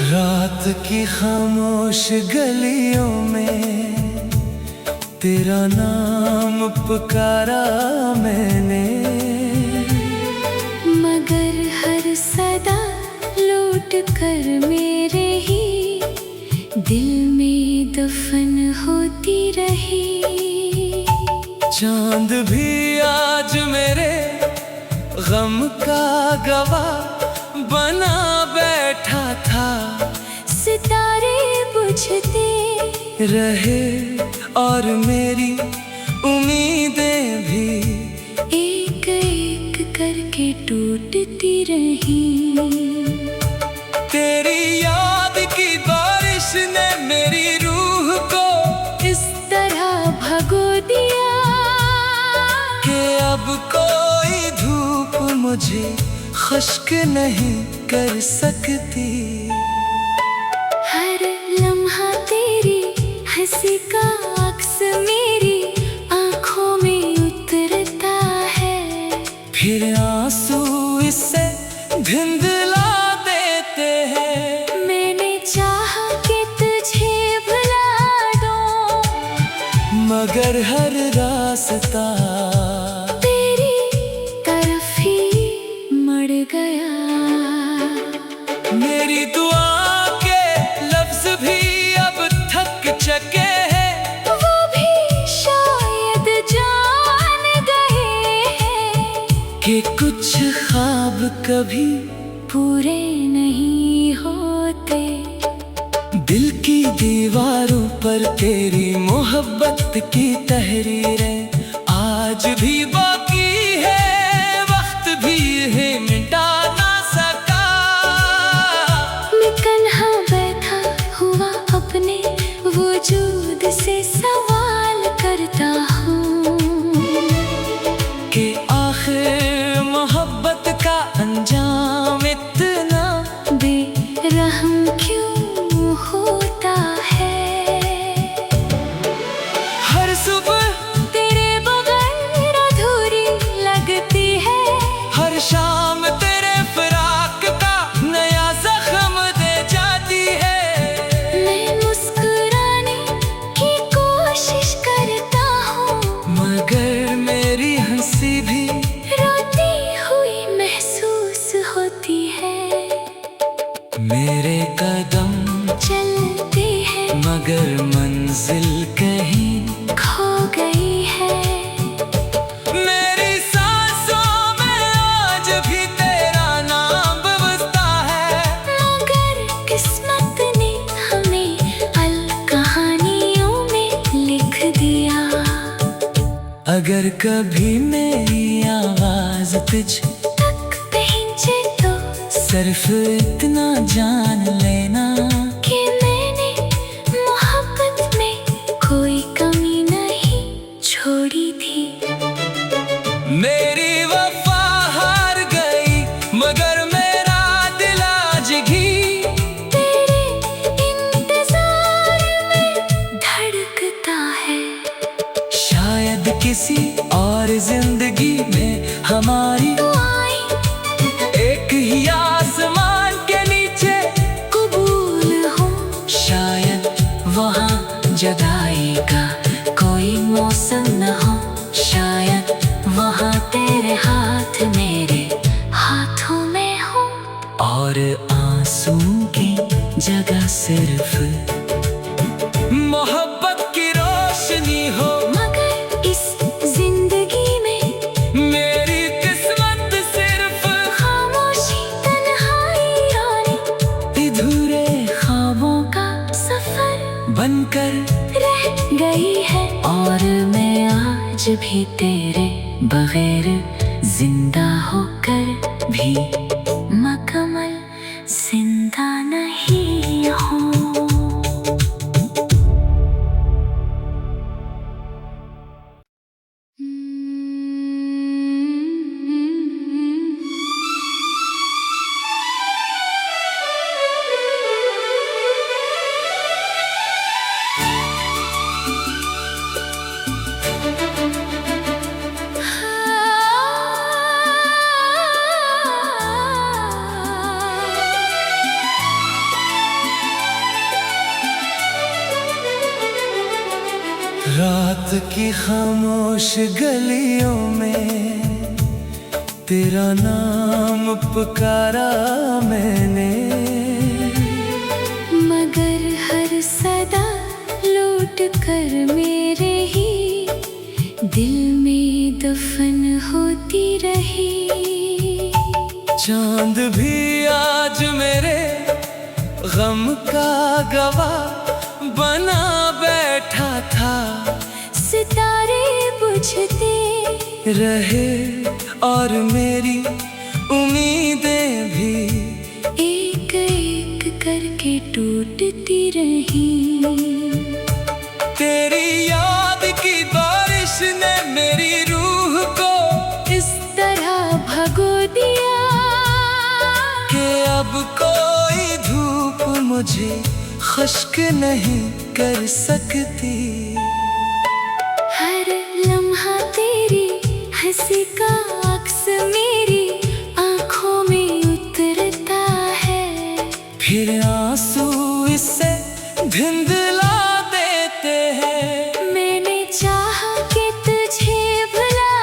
रात की खामोश गलियों में तेरा नाम पुकारा मैंने, मगर हर सदा लौट कर मेरे ही दिल में दफन होती रही। चांद भी आज मेरे गम का गवाह बना बैठा था। सितारे बुझते रहे और मेरी उम्मीदें भी एक एक करके टूटती रही। तेरी याद की बारिश ने मेरी रूह को इस तरह भगो दिया कि अब कोई धूप मुझे खुश्क नहीं कर सकती। हर लम्हा तेरी हंसी का अक्स मेरी आँखों में उतरता है, फिर आंसू इससे धिंधला देते हैं। मैंने चाहा कि तुझे भुला दूं, मगर हर रास्ता तेरी तरफ ही मुड़ गया। मेरी दुआ के लफ्ज भी अब थक चुके हैं, वो भी शायद जान गए हैं कि कुछ ख्वाब कभी पूरे नहीं होते। दिल की दीवारों पर तेरी मोहब्बत की तहरीरें आज भी बाकी है, वक्त भी है मिटा ना सका। मैं कन्हा बैठा हुआ अपने वजूद से सवाल करता हूँ कि आखिर मोहब्बत का अंजाम इतना बेरहम क्यों होता है। हर सुबह तेरे बगैर अधूरी लगती है, हर शाम तेरे फिराक का नया जख्म दे जाती है। मैं मुस्कुराने की कोशिश करता हूँ, मगर मेरी हंसी भी रोती हुई महसूस होती है। मेरे कदम चलते हैं मगर मंजिल कहीं खो गई है। मेरी सांसों में आज भी तेरा नाम बजता है, मगर किस्मत ने हमें अल कहानियों में लिख दिया। अगर कभी मेरी आवाज तुझ तक पहुंचे तो सिर्फ इतना जान लेना कि मैंने मोहब्बत में कोई कमी नहीं छोड़ी थी। मेरी वफा हार गई मगर मेरा दिल आज घी तेरे इंतजार में धड़कता है। शायद किसी और जिंदगी में हमारी एक ही आसमान के नीचे कबूल हूँ, शायद वहाँ जुदाई का कोई मौसम न हो, शायद वहाँ तेरे हाथ मेरे हाथों में हूँ और आंसू की जगह सिर्फ मोहब्बत की रोशनी हो। मगर इस जिंदगी में मेरी किस्मत सिर्फ खामोशी तन्हाई रानी अधूरे ख्वाबों का सफर बनकर रह गई है। और मैं आज भी तेरे बगैर जिंदा होकर भी मुकम्मल जिंदा नहीं हूँ। रात की खामोश गलियों में तेरा नाम पुकारा मैंने, मगर हर सदा लौट कर मेरे ही दिल में दफन होती रही। चांद भी आज मेरे गम का गवाह बना बैठा था। सितारे बुझते रहे और मेरी उम्मीदें भी एक एक करके टूटती रही। तेरी याद की बारिश ने मेरी रूह को इस तरह भगो दिया कि अब कोई धूप मुझे खुश्क नहीं कर सकती। हर लम्हा तेरी हंसी का अक्स मेरी आंखों में उतरता है। फिर आंसू इससे धिंधला देते हैं। मैंने चाहा कि तुझे भुला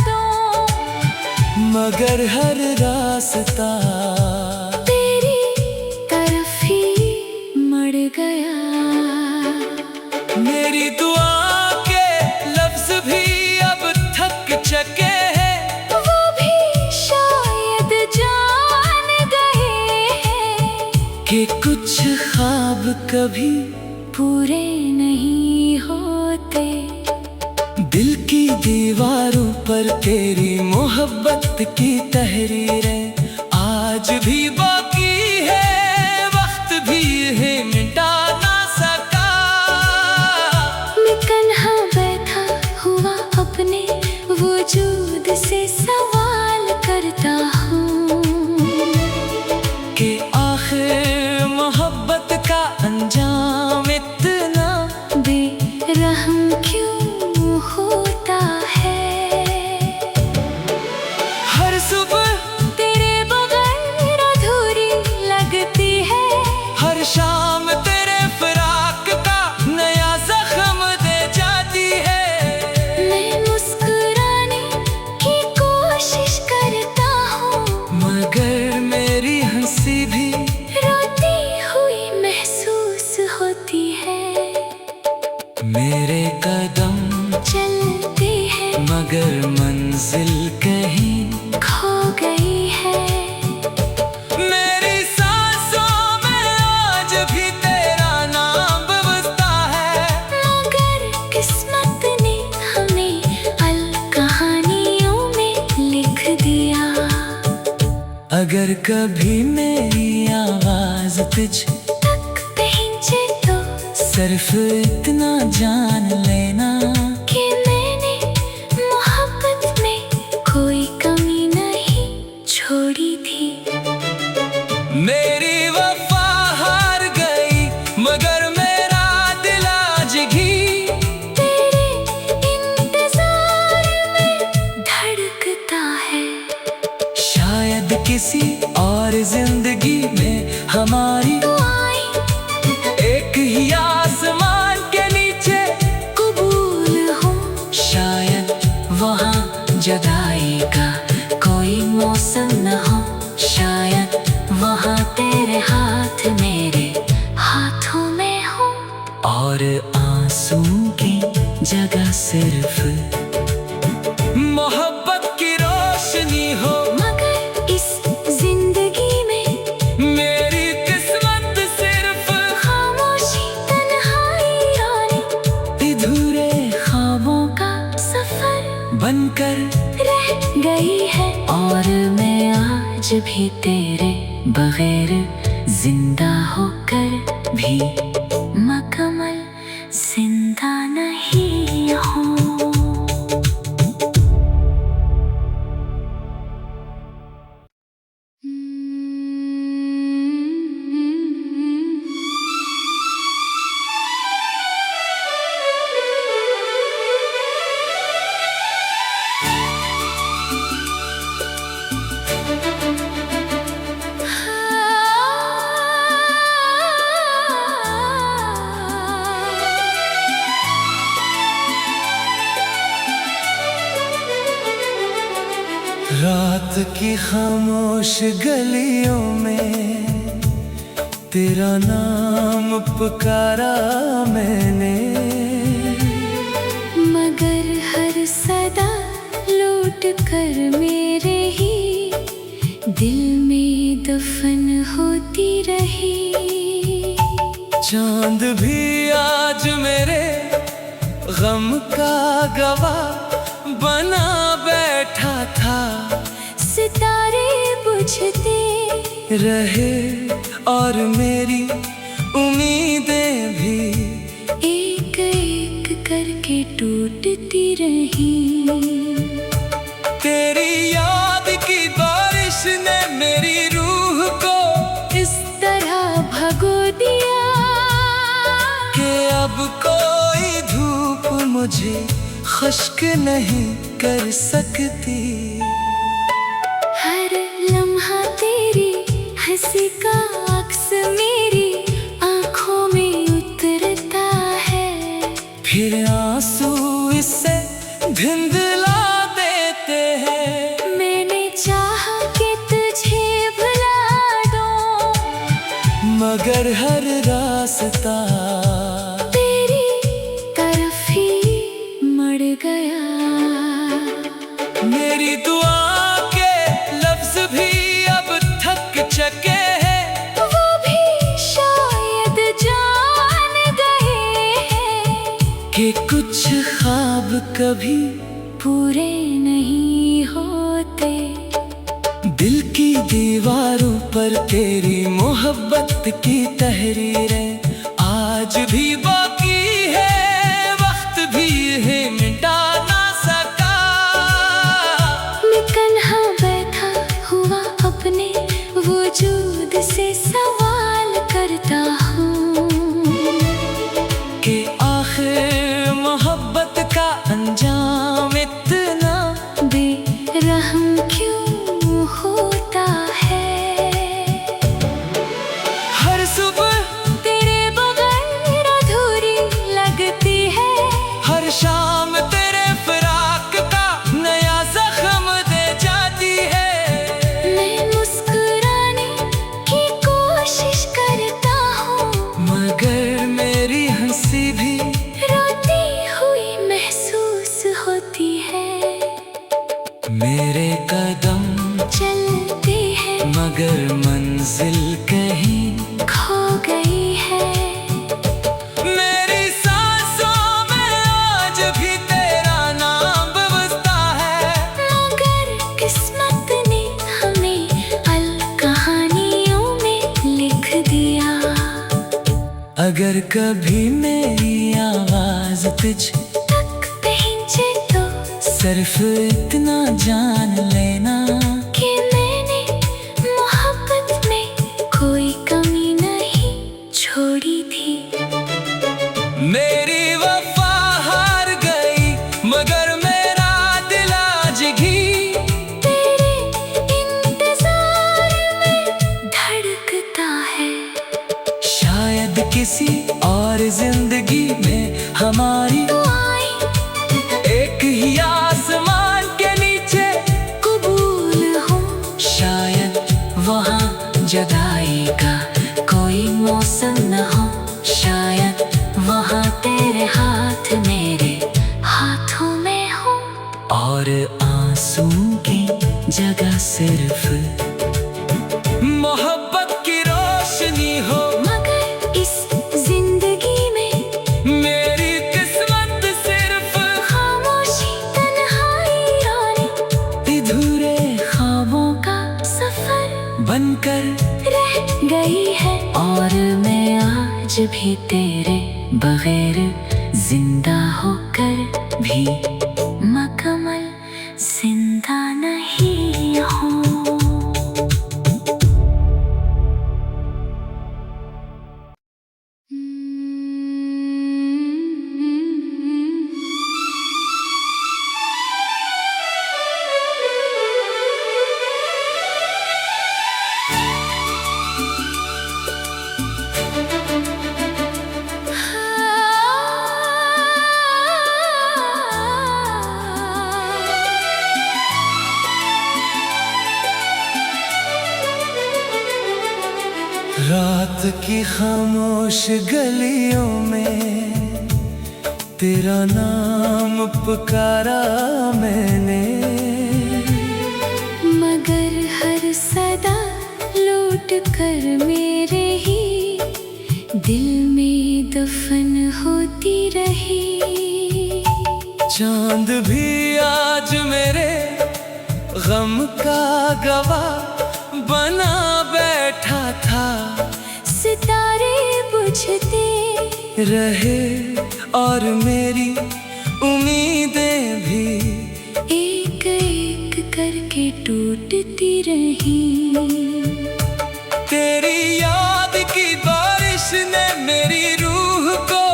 दूं, मगर हर रास्ता तेरी तरफ ही मड़ गया। मेरी दुआ के लफ्ज भी अब थक चुके हैं। वो भी शायद जान गए हैं कि कुछ ख्वाब कभी पूरे नहीं होते। दिल की दीवारों पर तेरी मोहब्बत की तहरीरें आज भी बाकी है। वक्त भी है मिटा ना सका। मैं कन्हा बैठा हुआ अपने वजूद से सवाल करता हूँ कि आखिर मोहब्बत का अंजाम इतना बेरहम क्यों होता है। हर सुबह तेरे बगैर अधूरी लगती है। हर शाम तेरे फिराक का नया जख्म दे जाती है। मैं मुस्कुराने की कोशिश करता हूँ, मगर मेरी हंसी भी रोती हुई महसूस होती है। मेरे कदम चलते हैं मगर मंजिल कहीं खो गई है। मेरी सांसों में आज भी तेरा नाम बजता है। मगर किस्मत ने हमें अल कहानियों में लिख दिया। अगर कभी मेरी आवाज तुझ तक पहुंचे तो सिर्फ इतना जान लेना कि मैंने मोहब्बत में कोई कमी नहीं छोड़ी थी। मेरी वफा हार गई मगर मेरा दिल आज घी तेरे इंतजार में धड़कता है। शायद किसी और जिंदगी में हमारी दुआएं एक ही आसमान के नीचे कबूल हो। शायद वहाँ जुदाई का कोई मौसम न हो। शायद वहाँ तेरे हाथ मेरे हाथों में हो। और आंसू की जगह सिर्फ मोहब्बत की रोशनी हो। मगर इस जिंदगी में मेरी किस्मत सिर्फ खामोशी तन्हाई रानी अधूरे ख्वाबों का सफर बनकर रह गई है। और मैं आज भी तेरे बगैर जिंदा होकर भी मुकम्मल जिंदा नहीं हूँ। की खामोश गलियों में तेरा नाम पुकारा मैंने, मगर हर सदा लौट कर मेरे ही दिल में दफन होती रही। चांद भी आज मेरे गम का गवाह बना बैठा था। सितारे बुझते रहे और मेरी उम्मीदें भी एक एक करके टूटती रही। तेरी याद की बारिश ने मेरी रूह को इस तरह भगो दिया कि अब कोई धूप मुझे खुश्क नहीं कर सकती। हर लम्हा तेरी हंसी का अक्स मेरी आंखों में उतरता है। फिर आंसू इससे धिंधला देते हैं। मैंने चाहा कि तुझे भुला दूं, मगर हर रास्ता तेरी तरफ ही मड़ गया। मेरी दुआ के लफ्ज भी अब थक चुके हैं। वो भी शायद जान गए हैं कि कुछ ख्वाब कभी पूरे नहीं होते। दिल की दीवारों पर तेरी मोहब्बत की तहरीरें आज भी बाकी है। वक्त भी है मिटा ना सका। मैं तन्हा बैठा हुआ अपने वजूद से सवाल करता हूँ कि आखिर मोहब्बत का अंजाम इतना बेरहम क्यों होता है। हर सुबह तेरे बगैर अधूरी लगती है। हर शाम तेरे फिराक का नया जख्म दे जाती है। मैं मुस्कुराने की कोशिश करता हूँ, मगर मेरी हंसी भी रोती हुई महसूस होती है। मेरे कदम चलते हैं मगर मंजिल कहीं खो गई है। मेरी सांसों में आज भी तेरा नाम बजता है। मगर किस्मत ने हमें अल कहानियों में लिख दिया। अगर कभी मेरी आवाज तुझ तक पहुंचे तो सिर्फ इतना जान लेना कि मैंने मोहब्बत में कोई कमी नहीं छोड़ी थी। मेरी वफा हार गई मगर मेरा दिल आज घी तेरे इंतजार में धड़कता है। शायद किसी और जिंदगी में हमारी तू आई एक ही आसमान के नीचे कबूल हो। शायद वहाँ जुदाई का कोई मौसम न हो। शायद वहाँ तेरे हाथ मेरे हाथों में हो। और आंसू की जगह सिर्फ मोहब्बत की रोशनी हो। मगर इस जिंदगी में मेरी किस्मत सिर्फ खामोशी तन्हाई और अधूरे ख्वाबों का सफर बनकर रह गई है। और मैं आज भी तेरे बगैर जिंदा होकर भी मुकम्मल जिंदा नहीं हूँ। खामोश गलियों में तेरा नाम पुकारा मैंने, मगर हर सदा लौट कर मेरे ही दिल में दफन होती रही। चांद भी आज मेरे गम का गवाह बना बैठा था। सितारे बुझते रहे और मेरी उम्मीदें भी एक एक करके टूटती रही। तेरी याद की बारिश ने मेरी रूह को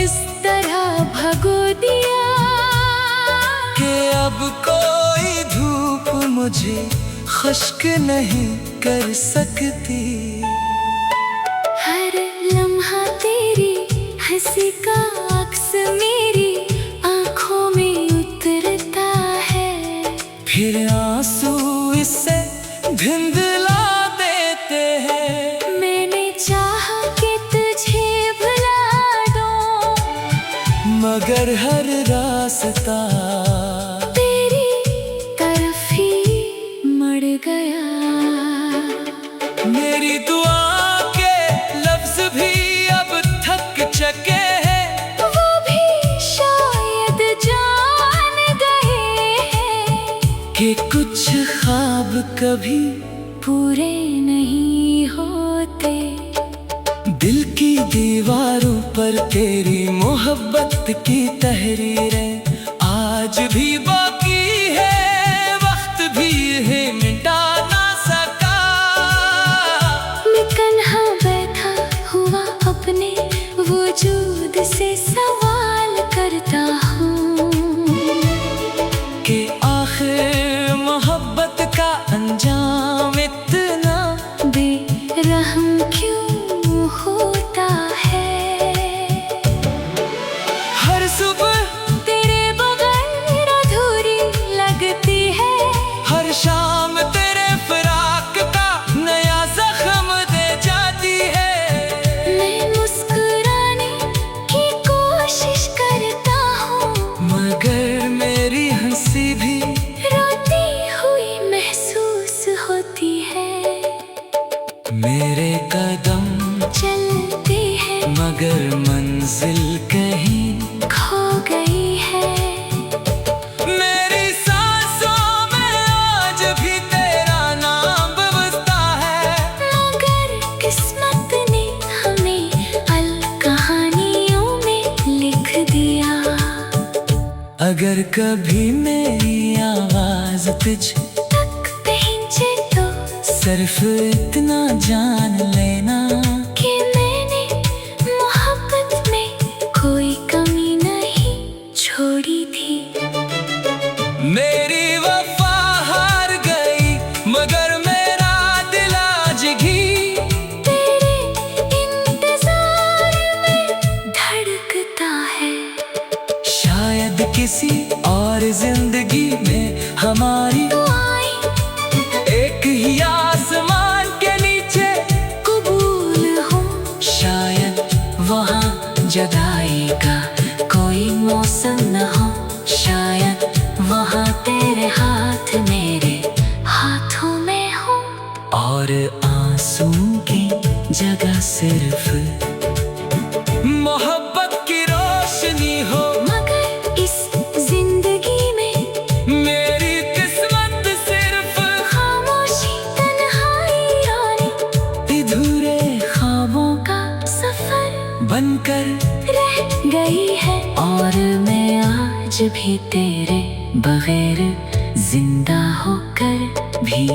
इस तरह भगो दिया कि अब कोई धूप मुझे खुश्क नहीं कर सकती। हर लम्हा तेरी हंसी का अक्स मेरी आंखों में उतरता है। फिर आंसू इससे धिंधला देते हैं। मैंने चाहा कि तुझे भुला दूं, मगर हर रास्ता तेरी तरफ ही मुड़ गया। मेरी दुआ के लफ्ज भी अब थक चुके हैं। वो भी शायद जान गए हैं कि कुछ ख्वाब कभी पूरे नहीं होते। दिल की दीवारों पर तेरी मोहब्बत की तहरीरें आज भी बाकी है। वक्त भी है मिटा ना सका। मैं कन्हा बैठा हुआ अपने वजूद से सवाल करता हूँ कि आखिर मोहब्बत का अंजाम इतना बेरहम क्यों होता है। हर सुबह तेरे बगैर अधूरी लगती है। हर शाम तेरे फिराक का नया जख्म दे जाती है। मैं मुस्कुराने की कोशिश करता हूँ, मगर मेरी हंसी भी रोती हुई महसूस होती है। मेरे कदम चलते हैं मगर मंजिल कहीं खो गई है। मेरी सांसों में आज भी तेरा नाम बजता है। मगर किस्मत ने हमें अल कहानियों में लिख दिया। अगर कभी मेरी आवाज तुझ तक पहुंचे तो सिर्फ इतना जान लेना कि मैंने मोहब्बत में कोई कमी नहीं छोड़ी थी। मेरी वफा हार गई मगर मेरा दिल आज घी तेरे इंतजार में धड़कता है। शायद किसी और जिंदगी में हमारी एक ही आसमान के नीचे कबूल हूँ शायद वहाँ जुदाई का कोई मौसम न हो। शायद वहाँ तेरे हाथ मेरे हाथों में हो। और आंसू की जगह सिर्फ मोहब्बत की रोशनी हो। मगर इस जिंदगी में मेरी किस्मत सिर्फ खामोशी तन्हाई और अधूरे ख्वाबों का सफर बनकर रह गई है। और मैं आज भी तेरे बगैर जिंदा होकर भी